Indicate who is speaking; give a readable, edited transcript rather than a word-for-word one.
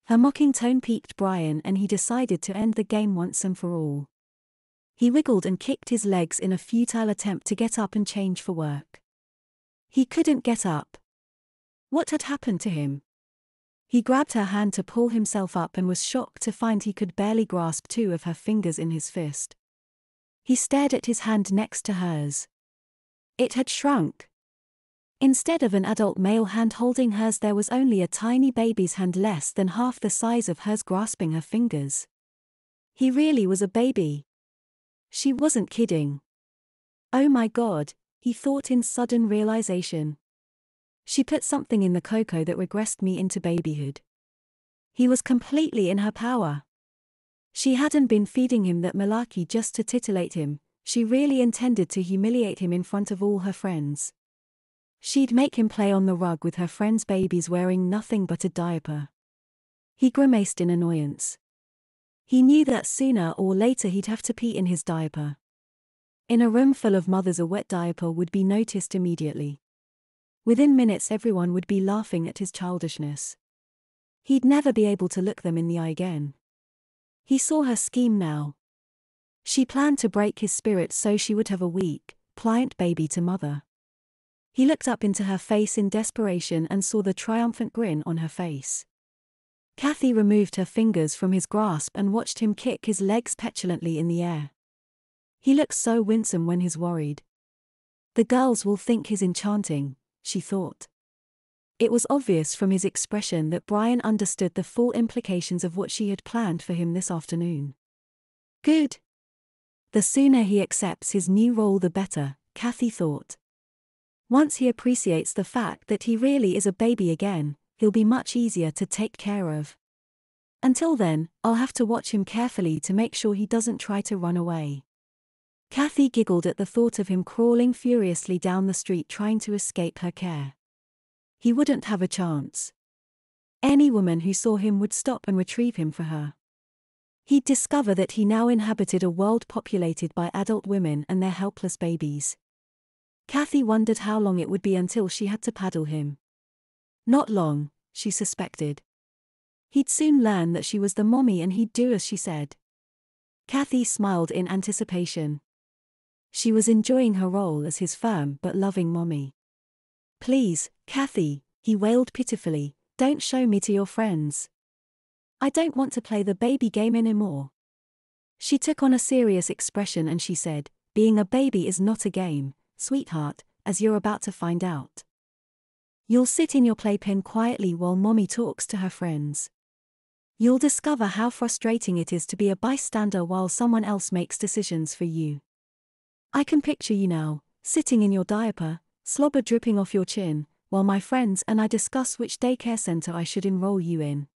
Speaker 1: Her mocking tone piqued Brian and he decided to end the game once and for all. He wiggled and kicked his legs in a futile attempt to get up and change for work. He couldn't get up. What had happened to him? He grabbed her hand to pull himself up and was shocked to find he could barely grasp two of her fingers in his fist. He stared at his hand next to hers. It had shrunk. Instead of an adult male hand holding hers, there was only a tiny baby's hand less than half the size of hers grasping her fingers. He really was a baby. She wasn't kidding. Oh my God, he thought in sudden realization. She put something in the cocoa that regressed me into babyhood. He was completely in her power. She hadn't been feeding him that malarkey just to titillate him, she really intended to humiliate him in front of all her friends. She'd make him play on the rug with her friends' babies wearing nothing but a diaper. He grimaced in annoyance. He knew that sooner or later he'd have to pee in his diaper. In a room full of mothers, a wet diaper would be noticed immediately. Within minutes everyone would be laughing at his childishness. He'd never be able to look them in the eye again. He saw her scheme now. She planned to break his spirit so she would have a weak, pliant baby to mother. He looked up into her face in desperation and saw the triumphant grin on her face. Kathy removed her fingers from his grasp and watched him kick his legs petulantly in the air. He looks so winsome when he's worried. The girls will think he's enchanting, she thought. It was obvious from his expression that Brian understood the full implications of what she had planned for him this afternoon. Good. The sooner he accepts his new role the better, Kathy thought. Once he appreciates the fact that he really is a baby again, he'll be much easier to take care of. Until then, I'll have to watch him carefully to make sure he doesn't try to run away. Kathy giggled at the thought of him crawling furiously down the street trying to escape her care. He wouldn't have a chance. Any woman who saw him would stop and retrieve him for her. He'd discover that he now inhabited a world populated by adult women and their helpless babies. Kathy wondered how long it would be until she had to paddle him. Not long, she suspected. He'd soon learn that she was the mommy and he'd do as she said. Kathy smiled in anticipation. She was enjoying her role as his firm but loving mommy. Please, Kathy, he wailed pitifully, don't show me to your friends. I don't want to play the baby game anymore. She took on a serious expression and she said, being a baby is not a game, sweetheart, as you're about to find out. You'll sit in your playpen quietly while mommy talks to her friends. You'll discover how frustrating it is to be a bystander while someone else makes decisions for you. I can picture you now, sitting in your diaper, slobber dripping off your chin, while my friends and I discuss which daycare center I should enroll you in.